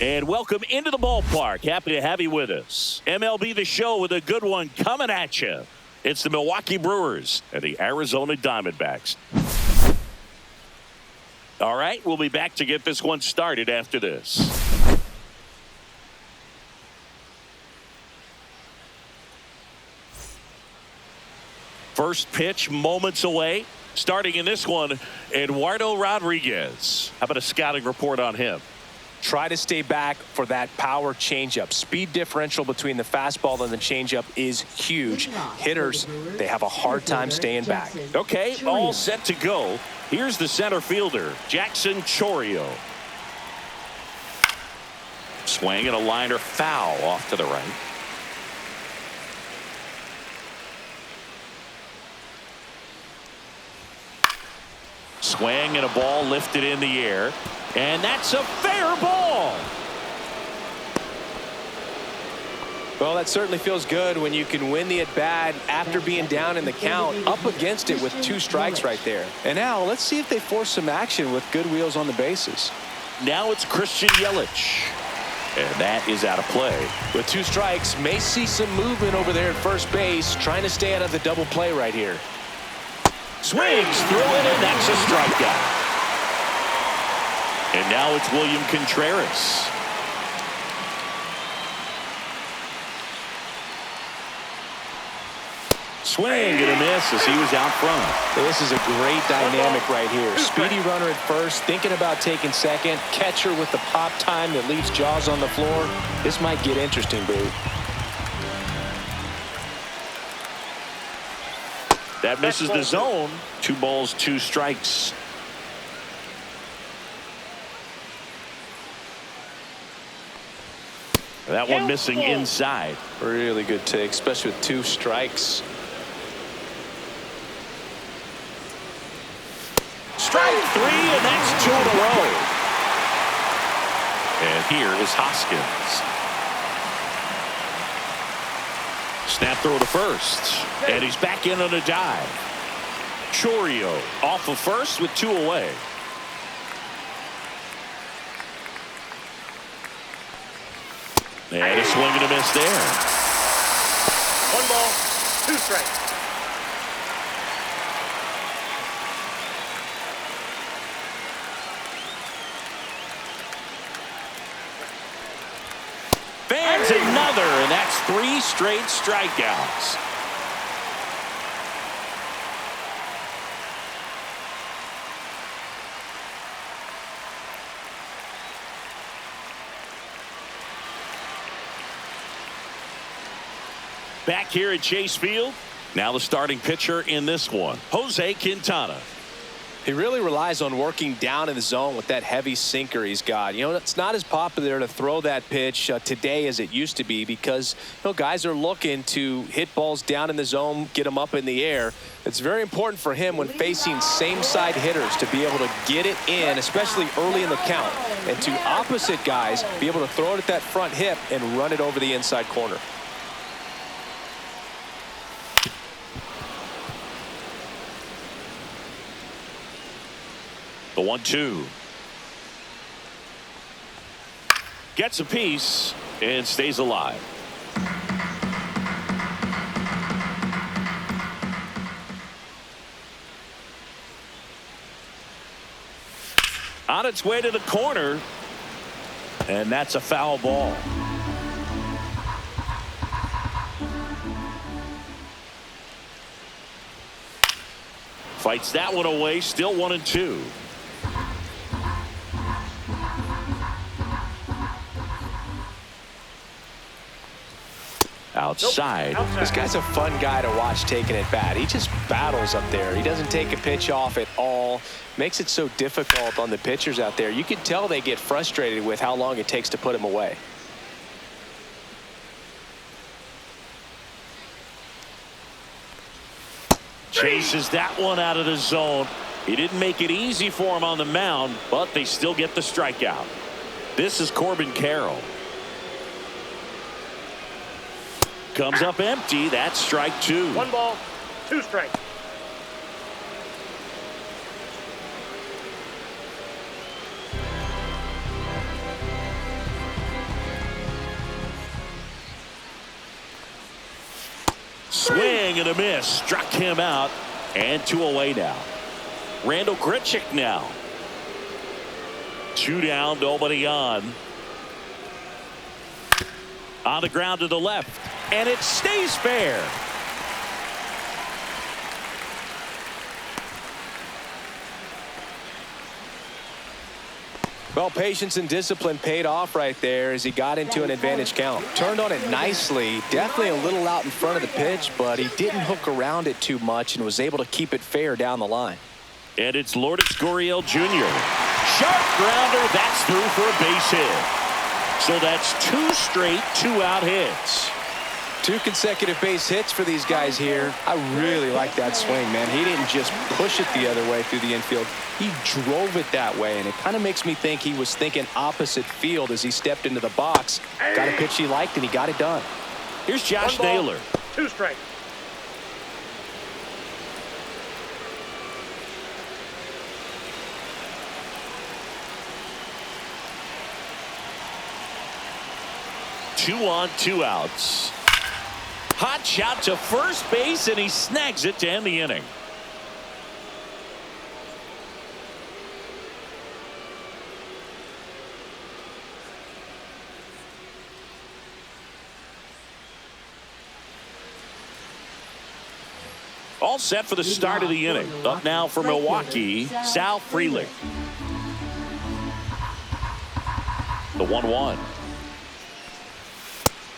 And welcome into the ballpark. Happy to have you with us. MLB The Show with a good one coming at you. It's the Milwaukee Brewers and the Arizona Diamondbacks. All right, we'll be back to get this one started after this. First pitch moments away. Starting in this one, Eduardo Rodriguez. How about a scouting report on him? Try to stay back for that power changeup. Speed differential between the fastball and the changeup is huge. Hitters, they have a hard time staying back. Okay, all set to go. Here's the center fielder, Jackson Chourio. Swing and a liner foul off to the right. Swing and a ball lifted in the air. And that's a fair ball. Well, that certainly feels good when you can win the at-bat after being down in the count, up against it with 2 strikes right there. And now let's see if they force some action with good wheels on the bases. Now it's Christian Yelich. And that is out of play. With 2 strikes, may see some movement over there at first base, trying to stay out of the double play right here. Swings through it, and that's a strikeout. And now it's William Contreras. Swing and a miss as he was out front. This is a great dynamic right here. Speedy runner at first, thinking about taking second. Catcher with the pop time that leaves Jaws on the floor. This might get interesting, Boo. That misses the zone. 2 balls, 2 strikes. That one missing inside. Really good take, especially with 2 strikes. Strike 3, and that's 2 in a row. And here is Hoskins. Snap throw to first. And he's back in on a dive. Chourio off of first with 2 away. And a swing and a miss there. 1 ball, 2 strikes. Fans another, and that's 3 straight strikeouts. Back here at Chase Field. Now the starting pitcher in this one, Jose Quintana. He really relies on working down in the zone with that heavy sinker he's got. You know, it's not as popular to throw that pitch today as it used to be because, you know, guys are looking to hit balls down in the zone, get them up in the air. It's very important for him when facing same-side hitters to be able to get it in, especially early in the count, and to opposite guys be able to throw it at that front hip and run it over the inside corner. The 1-2. Gets a piece and stays alive. On its way to the corner. And that's a foul ball. Fights that one away. Still 1-2. Outside. This guy's a fun guy to watch taking at bat. He just battles up there. He doesn't take a pitch off at all. Makes it so difficult on the pitchers out there. You can tell they get frustrated with how long it takes to put him away. Chases that one out of the zone. He didn't make it easy for him on the mound, but they still get the strikeout. This is Corbin Carroll. Comes up empty. That's strike 2. 1 ball, 2 strikes. Swing and a miss. Struck him out. And 2 away now. Randall Grichuk now. 2 down, nobody on. On the ground to the left. And it stays fair. Well, patience and discipline paid off right there as he got into an advantage count. Turned on it nicely. Definitely a little out in front of the pitch, but he didn't hook around it too much and was able to keep it fair down the line. And it's Lourdes Gurriel Jr. Sharp grounder. That's through for a base hit. So that's 2 straight 2-out hits. 2 consecutive base hits for these guys here. I really like that swing, man. He didn't just push it the other way through the infield. He drove it that way, and it kind of makes me think he was thinking opposite field as he stepped into the box. Got a pitch he liked, and he got it done. Here's Josh Naylor. 2 strikes. Two on, 2 outs. Hot shot to first base, and he snags it to end the inning. All set for the start of the inning. Up now for Milwaukee, Sal Frelick. The 1-1.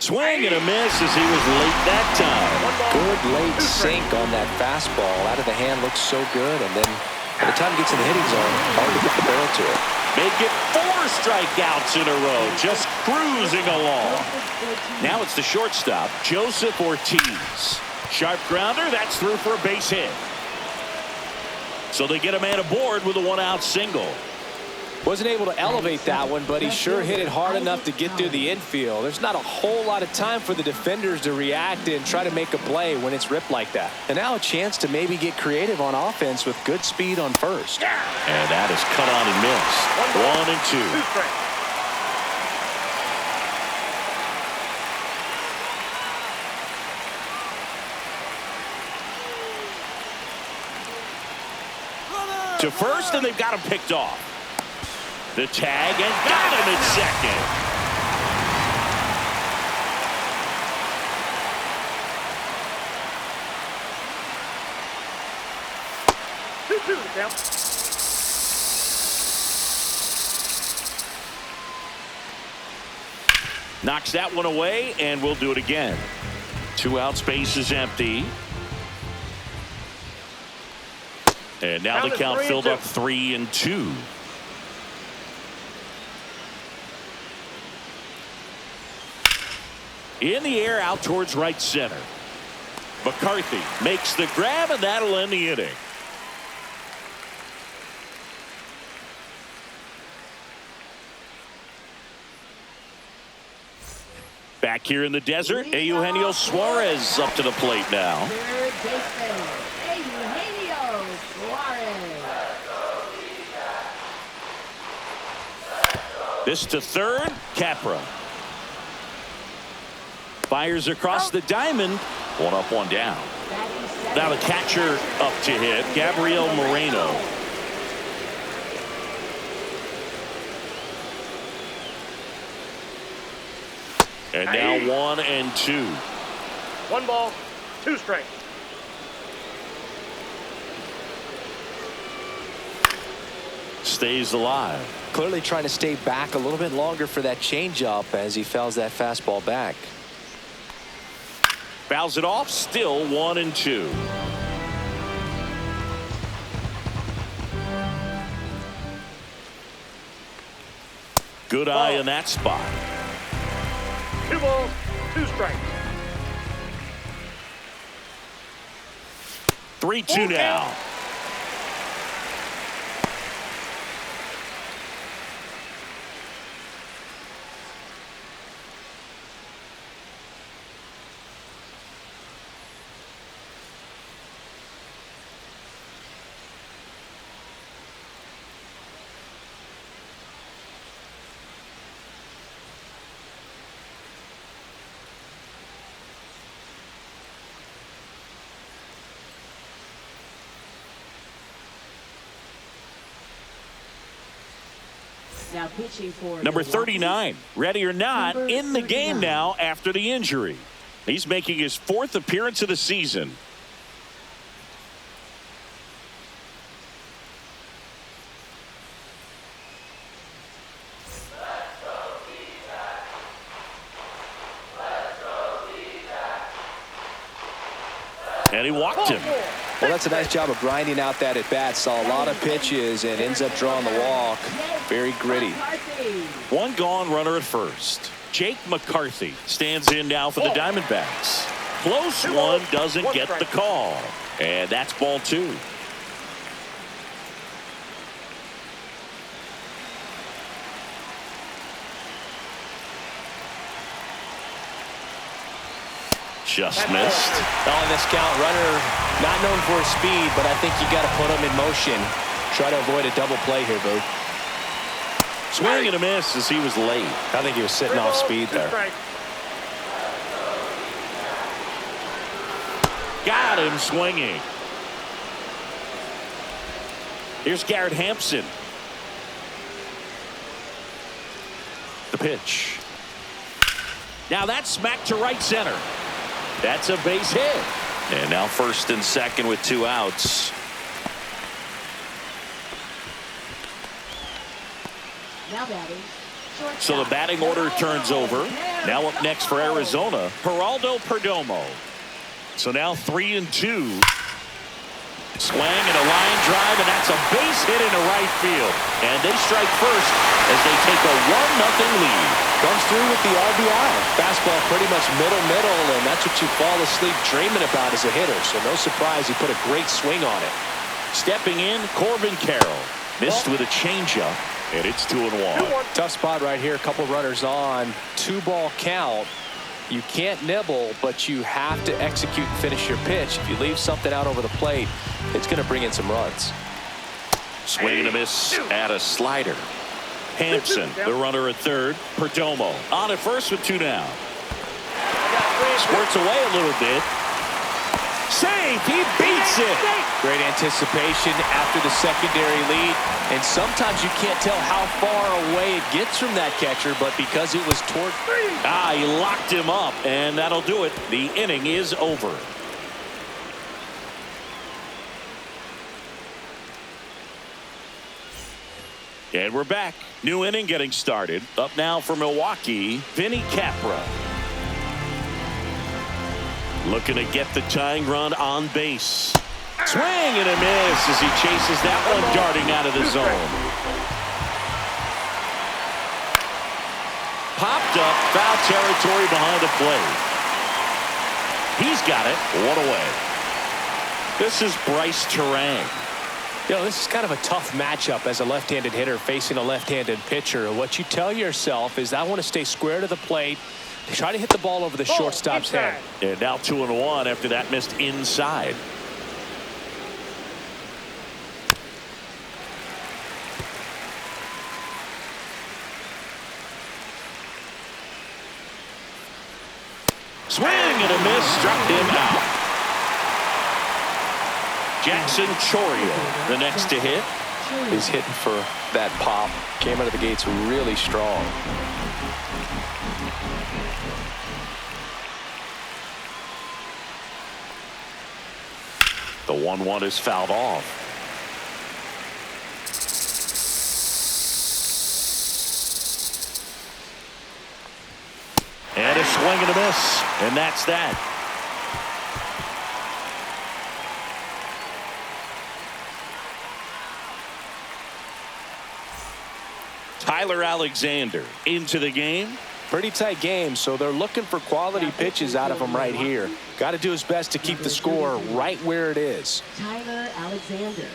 Swing and a miss as he was late that time. Good late sink on that fastball. Out of the hand looks so good, and then by the time it gets in the hitting zone, hard to get the barrel to it. Make it 4 strikeouts in a row, just cruising along. Now it's the shortstop, Joseph Ortiz. Sharp grounder, that's through for a base hit. So they get a man aboard with a 1-out single. Wasn't able to elevate that one, but he sure hit it hard enough to get through the infield. There's not a whole lot of time for the defenders to react and try to make a play when it's ripped like that. And now a chance to maybe get creative on offense with good speed on first. And that is cut on and missed. 1 and 2. 2 strikes. To first, and they've got him picked off. The tag, and got him at second. Two count. Knocks that one away, and we'll do it again. 2 outs, base is empty. And now the count filled up 3 and 2. In the air, out towards right center. McCarthy makes the grab, and that'll end the inning. Back here in the desert, Eugenio Suarez up to the plate now. Third baseman, Eugenio Suarez. This to third, Capra. Fires across the diamond. 1 up, 1 down. Now the catcher up to hit, Gabriel Moreno. And now 1 and 2. 1 ball, 2 strikes. Stays alive. Clearly trying to stay back a little bit longer for that changeup as he fouls that fastball back. Fouls it off, still 1 and 2. Good eye in that spot. 2 balls, 2 strikes. 3-2 now. Now pitching for Number Milwaukee, 39, ready or not, Number in the game 39. now after the injury. He's making his 4th appearance of the season. And he walked him. Well, that's a nice job of grinding out that at bat. Saw a lot of pitches and ends up drawing the walk. Very gritty. McCarthy. One gone, runner at first. Jake McCarthy stands in now for the Diamondbacks. Close one, doesn't get the call. And that's ball 2. Just missed. On this count, runner not known for his speed, but I think you got to put him in motion. Try to avoid a double play here, Boo. Swing and a miss as he was late. I think he was sitting off speed there. Got him swinging. Here's Garrett Hampson. The pitch. Now that's smacked to right center. That's a base hit. And now first and second with 2 outs. Now batting. So the batting order turns over. Now up next for Arizona, Geraldo Perdomo. So now 3-2. Swing and a line drive, and that's a base hit into right field. And they strike first as they take a 1-0 lead. Comes through with the RBI. Fastball pretty much middle, and that's what you fall asleep dreaming about as a hitter. So no surprise he put a great swing on it. Stepping in, Corbin Carroll. Missed with a changeup, and it's 2-1. Tough spot right here. A couple runners on. 2-ball count. You can't nibble, but you have to execute and finish your pitch. If you leave something out over the plate, it's going to bring in some runs. Swing and a miss at a slider. Hampson, the runner at third. Perdomo on at first with 2 down. Squirts away a little bit. Safe, he beats it. Great anticipation after the secondary lead. And sometimes you can't tell how far away it gets from that catcher, but because it was toward... He locked him up, and that'll do it. The inning is over. And we're back. New inning getting started. Up now for Milwaukee, Vinny Capra. Looking to get the tying run on base. Swing and a miss as he chases that one darting out of the zone. Popped up, foul territory behind the plate. He's got it, 1 away. This is Bryce Terang. You know, this is kind of a tough matchup as a left-handed hitter facing a left-handed pitcher. What you tell yourself is I want to stay square to the plate, try to hit the ball over the shortstop's head. And now 2-1 after that missed inside. Swing and a miss, struck him out. Jackson Chourio, the next to hit. He's hitting for that pop. Came out of the gates really strong. The 1-1 is fouled off. And a swing and a miss, and that's that. Tyler Alexander into the game. Pretty tight game, so they're looking for quality pitches out of him right here. Got to do his best to keep the score right where it is. Tyler Alexander.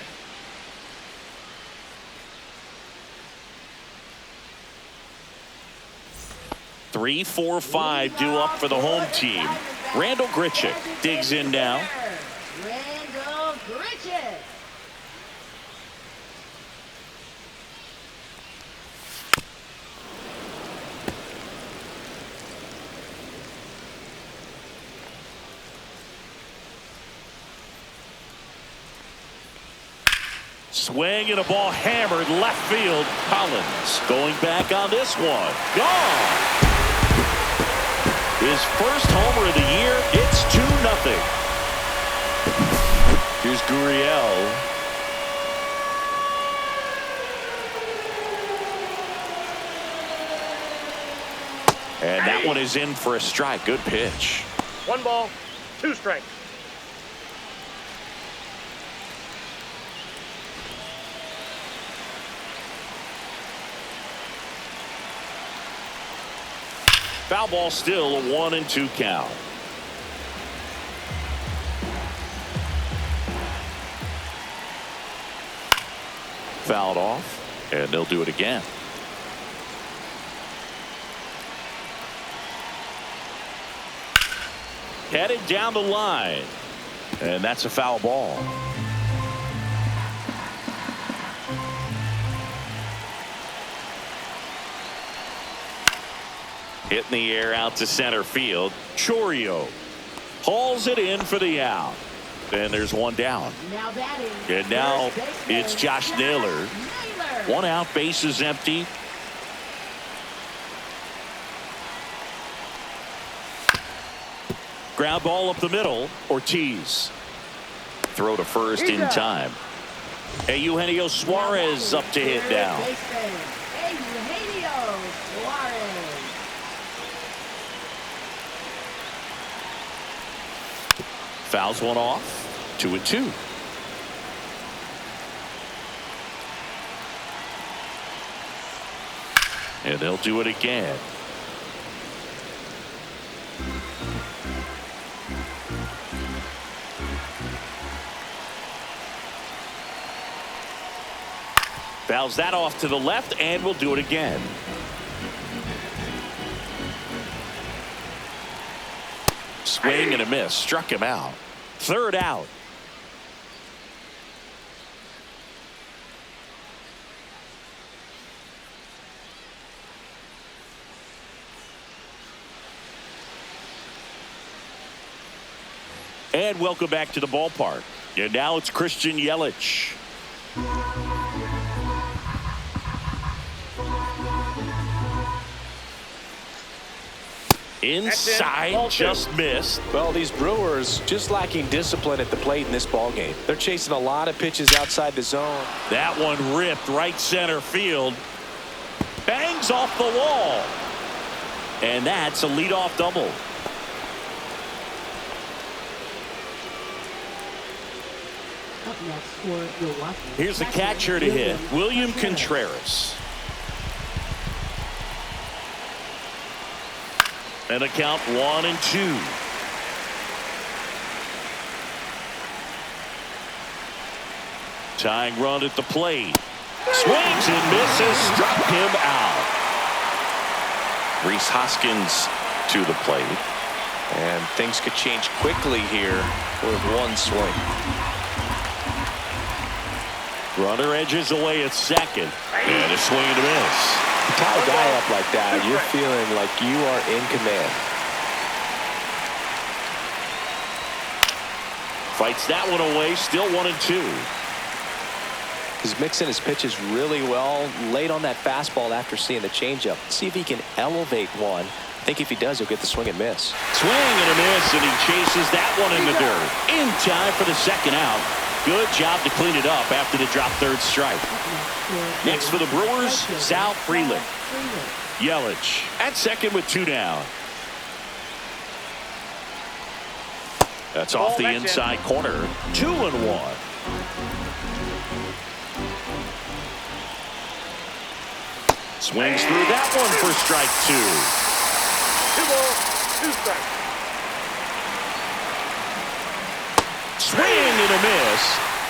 Three, 4, 5 due up for the home team. Randall Grichuk digs in now. Randall Grichuk. Swing and a ball hammered left field. Collins going back on this one. Gone. His first homer of the year. It's 2-0. Here's Gurriel. And that one is in for a strike. Good pitch. 1 ball, 2 strikes. Foul ball, still a 1-2 count. Fouled off, and they'll do it again. Headed down the line, and that's a foul ball. Hit in the air out to center field. Chourio hauls it in for the out. And there's one down. Now batting. And now it's Josh Naylor. One out, bases empty. Ground ball up the middle. Ortiz. Throw to first in time. Hey, Eugenio Suarez up to hit now. Fouls one off. 2-2. And they'll do it again. Fouls that off to the left, and we'll do it again. Swing and a miss. Struck him out. Third out. And welcome back to the ballpark. And now it's Christian Yelich. Inside, just missed. Well, these Brewers just lacking discipline at the plate in this ball game. They're chasing a lot of pitches outside the zone. That one ripped right center field. Bangs off the wall. And that's a leadoff double. Up next for Milwaukee. Here's the catcher to hit, William Contreras. And a count 1-2. Tying run at the plate. Swings and misses. Struck him out. Rhys Hoskins to the plate. And things could change quickly here with one swing. Runner edges away at second. And a swing and a miss. You tie a guy up like that, you're feeling like you are in command. Fights that one away. Still 1-2. He's mixing his pitches really well. Late on that fastball after seeing the changeup. See if he can elevate one. I think if he does, he'll get the swing and miss. Swing and a miss, and he chases that one in the dirt. In time for the second out. Good job to clean it up after the drop third strike. Next for the Brewers, Sal Frelick. Yelich at second with 2 down. That's off the inside corner. 2-1. Swings through that one for strike 2. 2 balls, 2 strikes. Swing and a miss.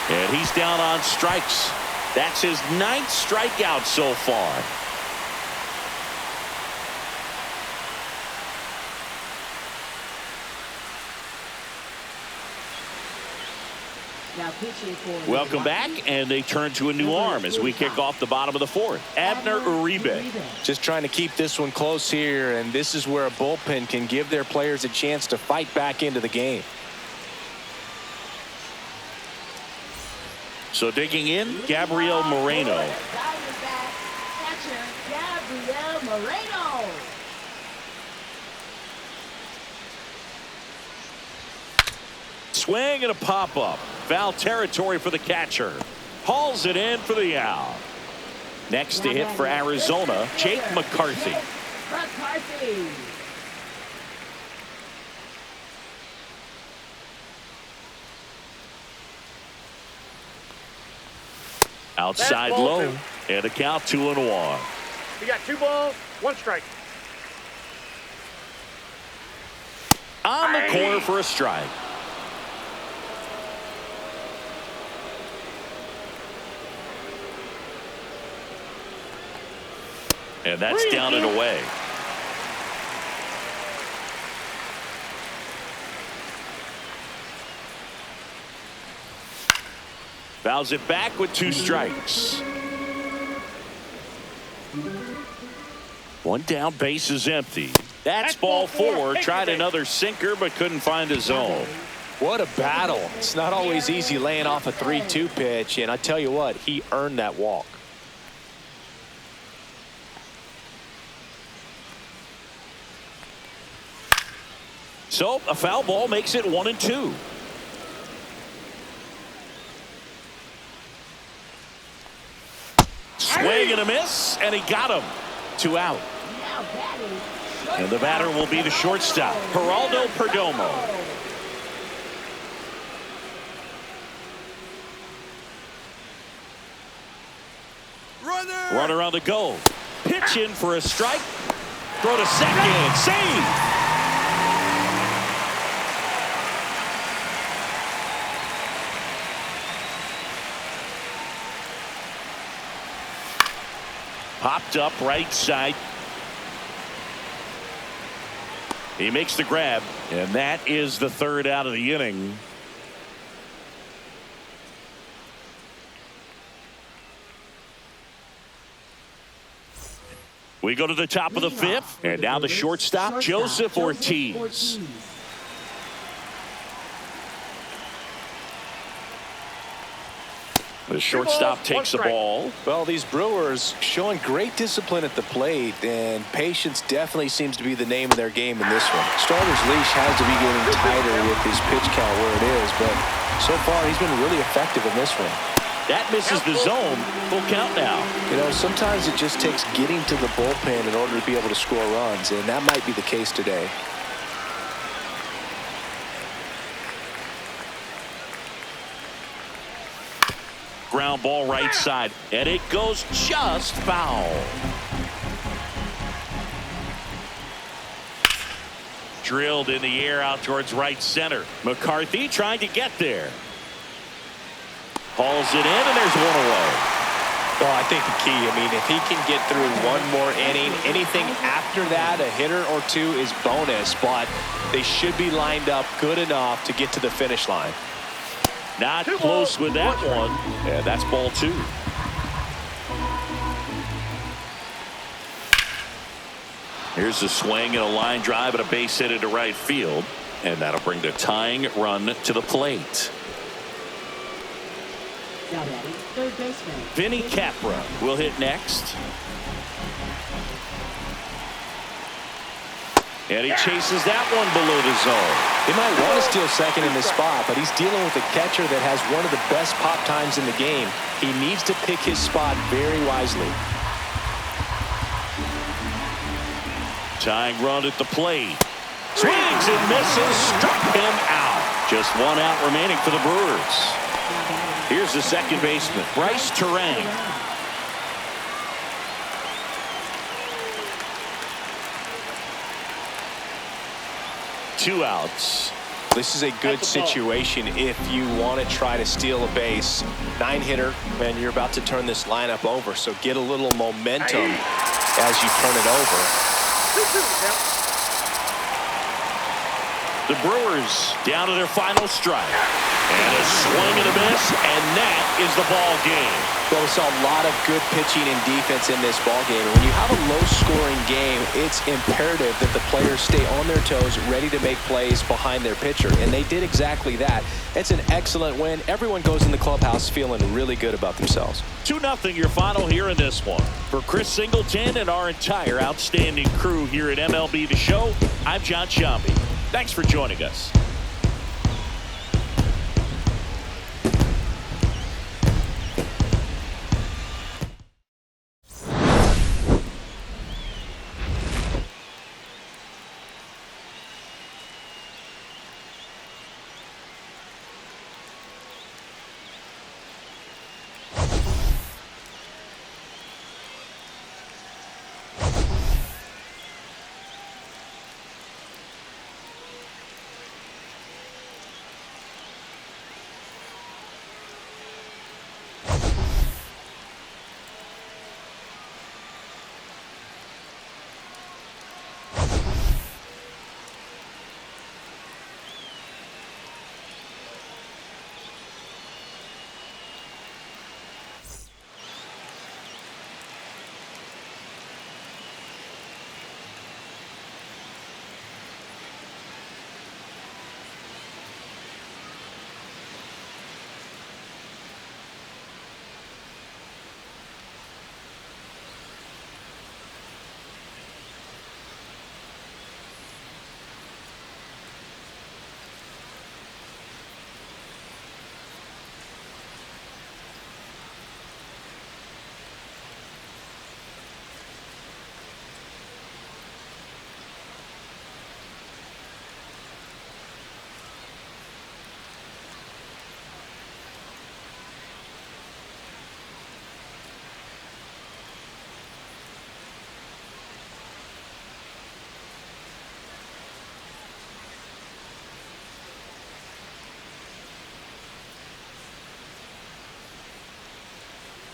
And he's down on strikes. That's his 9th strikeout so far. Now pitching for Welcome back, and they turn to a new arm as we kick off the bottom of the 4th. Abner Uribe. Just trying to keep this one close here, and this is where a bullpen can give their players a chance to fight back into the game. So digging in, Gabriel Moreno. Diamondbacks catcher Gabriel Moreno. Swing and a pop-up. Foul territory for the catcher. Hauls it in for the out. Next to hit for Arizona, Jake McCarthy. McCarthy. Outside That's ball low, two. and a count 2-1. You got 2 balls, 1 strike. On the corner for a strike. And that's down and away. Fouls it back with 2 strikes. 1 down, base is empty. That's ball 4. Tried another sinker but couldn't find a zone. What a battle. It's not always easy laying off a 3-2 pitch, and I tell you what, he earned that walk. So a foul ball makes it 1-2. Swing and a miss, and he got him. 2 out. Now batting. And the batter will be the shortstop, Geraldo Perdomo. Runner on the go. Pitch in for a strike. Throw to second. Save. Popped up right side. He makes the grab, and that is the 3rd out of the inning. We go to the top of the 5th, and now the shortstop, Joseph Ortiz. The shortstop takes the ball. Well, these Brewers showing great discipline at the plate, and patience definitely seems to be the name of their game in this one. Starter's leash has to be getting tighter with his pitch count where it is, but so far he's been really effective in this one. That misses the zone. Full count now. You know, sometimes it just takes getting to the bullpen in order to be able to score runs, and that might be the case today. Ground ball right side, and it goes just foul. Drilled in the air out towards right center. McCarthy trying to get there. Hauls it in, and there's 1 away. Well, I think the key, I mean, if he can get through 1 more inning, anything after that, a hitter or 2 is bonus, but they should be lined up good enough to get to the finish line. Not close with that one. And that's ball 2. Here's a swing and a line drive and a base hit into right field. And that'll bring the tying run to the plate. Now batting, 3rd baseman. Vinny Capra will hit next. And he chases that one below the zone. They might want to steal second in this spot, but he's dealing with a catcher that has one of the best pop times in the game. He needs to pick his spot very wisely. Tying run at the plate. Swings and misses. Struck him out. Just 1 out remaining for the Brewers. Here's the second baseman, Bryce Terang. Two outs. This is a good situation if you want to try to steal a base. 9-hitter, and you're about to turn this lineup over, so get a little momentum as you turn it over. The Brewers down to their final strike. And a swing and a miss, and that is the ball game. Well, we saw a lot of good pitching and defense in this ball game. And when you have a low-scoring game, it's imperative that the players stay on their toes, ready to make plays behind their pitcher. And they did exactly that. It's an excellent win. Everyone goes in the clubhouse feeling really good about themselves. 2-0 your final here in this one. For Chris Singleton and our entire outstanding crew here at MLB The Show, I'm John Shambi. Thanks for joining us.